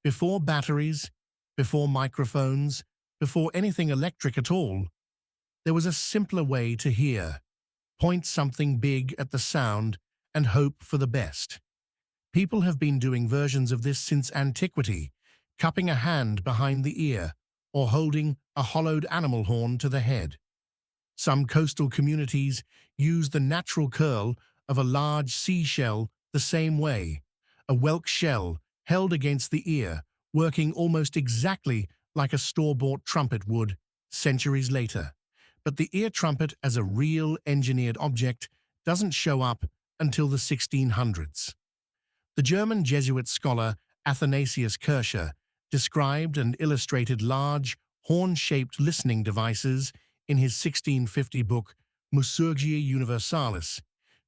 Before batteries, before microphones, before anything electric at all, there was a simpler way to hear. Point something big at the sound and hope for the best. People have been doing versions of this since antiquity, cupping a hand behind the ear or holding a hollowed animal horn to the head. Some coastal communities use the natural curl of a large seashell the same way, a whelk shell held against the ear, working almost exactly like a store-bought trumpet would centuries later. But the ear trumpet as a real engineered object doesn't show up until the 1600s. The German Jesuit scholar Athanasius Kircher described and illustrated large, horn-shaped listening devices in his 1650 book Mussurgia Universalis,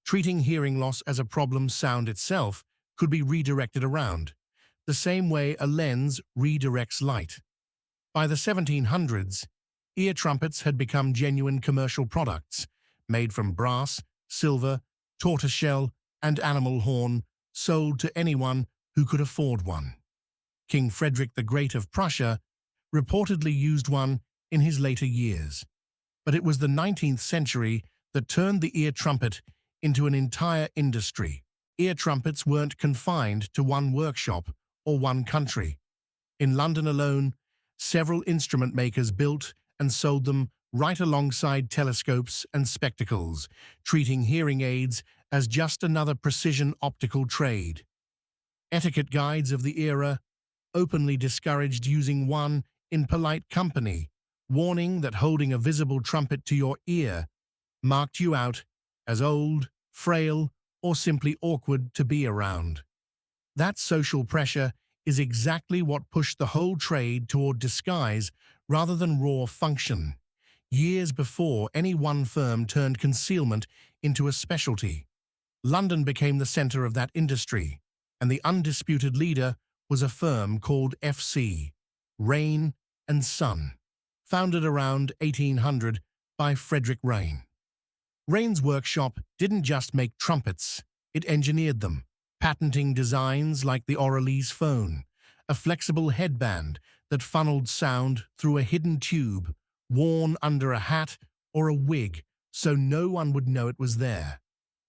treating hearing loss as a problem sound itself could be redirected around, the same way a lens redirects light. By the 1700s, ear trumpets had become genuine commercial products, made from brass, silver, tortoiseshell, and animal horn, sold to anyone who could afford one. King Frederick the Great of Prussia reportedly used one in his later years. But it was the 19th century that turned the ear trumpet into an entire industry. Ear trumpets weren't confined to one workshop or one country. In London alone, several instrument makers built and sold them right alongside telescopes and spectacles, treating hearing aids as just another precision optical trade. Etiquette guides of the era openly discouraged using one in polite company, warning that holding a visible trumpet to your ear marked you out as old, frail, or simply awkward to be around. That social pressure is exactly what pushed the whole trade toward disguise rather than raw function, years before any one firm turned concealment into a specialty. London became the center of that industry, and the undisputed leader was a firm called F.C., Rain and Son, founded around 1800 by Frederick Rain. Rain's workshop didn't just make trumpets, it engineered them, patenting designs like the Oralese phone, a flexible headband that funneled sound through a hidden tube worn under a hat or a wig so no one would know it was there.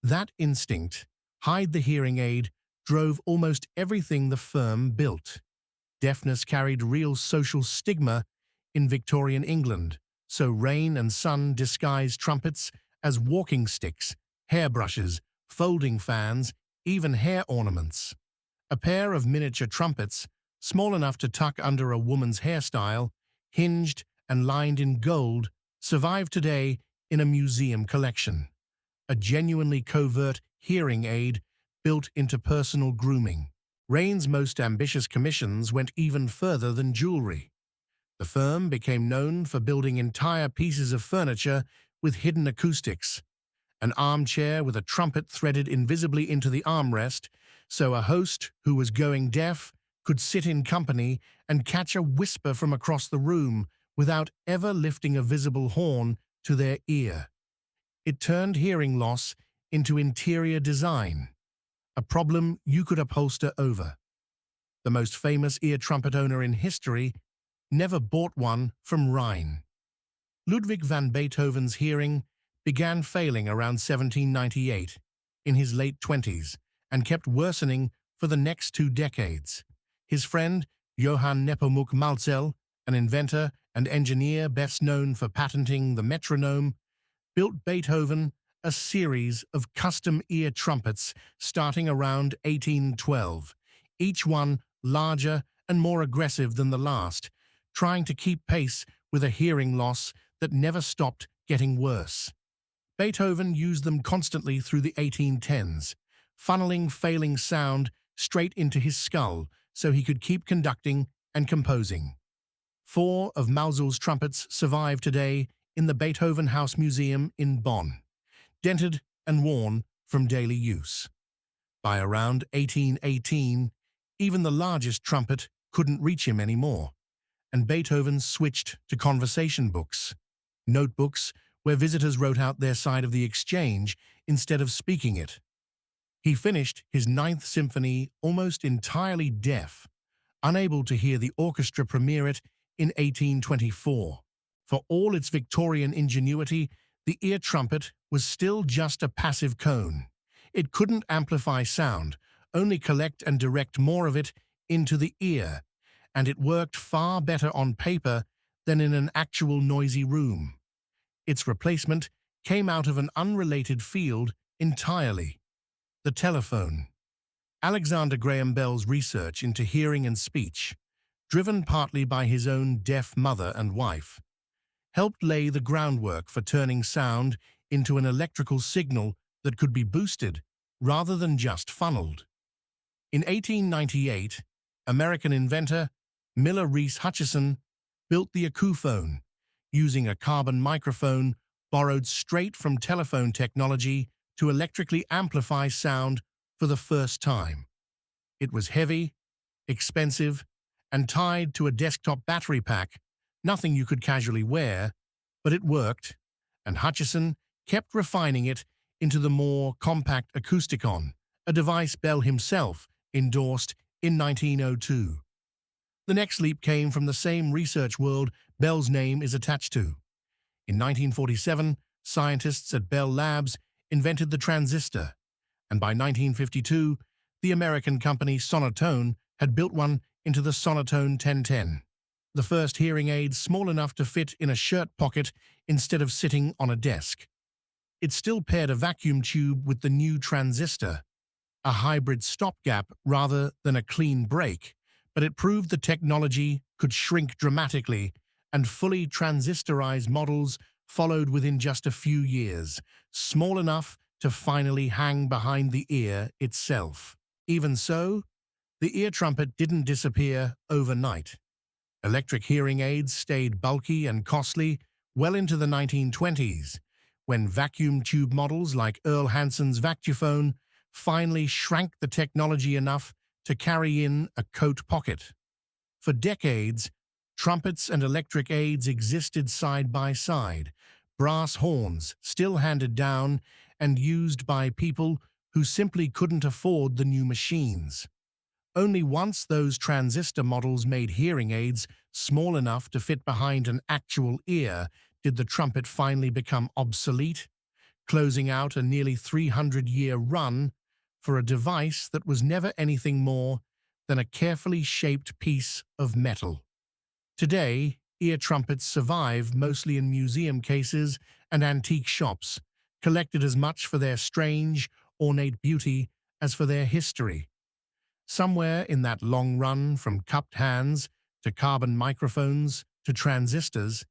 That instinct, hide the hearing aid, drove almost everything the firm built. Deafness carried real social stigma in Victorian England, so Rain and Son disguised trumpets as walking sticks, hairbrushes, folding fans, even hair ornaments. A pair of miniature trumpets, small enough to tuck under a woman's hairstyle, hinged and lined in gold, survive today in a museum collection. A genuinely covert hearing aid built into personal grooming. Rain's most ambitious commissions went even further than jewelry. The firm became known for building entire pieces of furniture with hidden acoustics, an armchair with a trumpet threaded invisibly into the armrest, so a host who was going deaf could sit in company and catch a whisper from across the room without ever lifting a visible horn to their ear. It turned hearing loss into interior design, a problem you could upholster over. The most famous ear trumpet owner in history never bought one from Rhine. Ludwig van Beethoven's hearing began failing around 1798, in his late 20s, and kept worsening for the next 2 decades. His friend, Johann Nepomuk Malzel, an inventor and engineer best known for patenting the metronome, built Beethoven a series of custom ear trumpets starting around 1812, each one larger and more aggressive than the last, trying to keep pace with a hearing loss that never stopped getting worse. Beethoven used them constantly through the 1810s, funneling failing sound straight into his skull so he could keep conducting and composing. 4 of Malzel's trumpets survive today in the Beethoven House Museum in Bonn, dented and worn from daily use. By around 1818, even the largest trumpet couldn't reach him anymore, and Beethoven switched to conversation books, notebooks where visitors wrote out their side of the exchange instead of speaking it. He finished his Ninth Symphony almost entirely deaf, unable to hear the orchestra premiere it in 1824. For all its Victorian ingenuity, the ear trumpet was still just a passive cone. It couldn't amplify sound, only collect and direct more of it into the ear, and it worked far better on paper than in an actual noisy room. Its replacement came out of an unrelated field entirely: the telephone. Alexander Graham Bell's research into hearing and speech, driven partly by his own deaf mother and wife, helped lay the groundwork for turning sound into an electrical signal that could be boosted rather than just funneled. In 1898, American inventor Miller Reese Hutchison built the acouphone, using a carbon microphone borrowed straight from telephone technology to electrically amplify sound for the first time. It was heavy, expensive, and tied to a desktop battery pack, nothing you could casually wear, but it worked, and Hutchison kept refining it into the more compact Acousticon, a device Bell himself endorsed in 1902. The next leap came from the same research world Bell's name is attached to. In 1947, scientists at Bell Labs invented the transistor, and by 1952, the American company Sonotone had built one into the Sonotone 1010, the first hearing aid small enough to fit in a shirt pocket instead of sitting on a desk. It still paired a vacuum tube with the new transistor, a hybrid stopgap rather than a clean break, but it proved the technology could shrink dramatically, and fully transistorized models followed within just a few years, small enough to finally hang behind the ear itself. Even so, the ear trumpet didn't disappear overnight. Electric hearing aids stayed bulky and costly well into the 1920s, when vacuum tube models like Earl Hanson's Vactuphone finally shrank the technology enough to carry in a coat pocket. For decades, trumpets and electric aids existed side by side, brass horns still handed down and used by people who simply couldn't afford the new machines. Only once those transistor models made hearing aids small enough to fit behind an actual ear did the trumpet finally become obsolete, closing out a nearly 300-year run for a device that was never anything more than a carefully shaped piece of metal. Today, ear trumpets survive mostly in museum cases and antique shops, collected as much for their strange, ornate beauty as for their history. Somewhere in that long run from cupped hands to carbon microphones to transistors,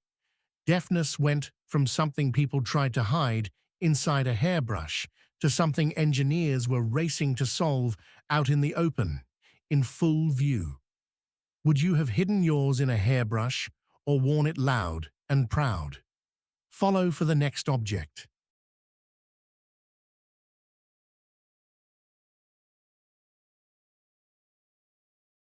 deafness went from something people tried to hide inside a hairbrush to something engineers were racing to solve out in the open, in full view. Would you have hidden yours in a hairbrush or worn it loud and proud? Follow for the next object.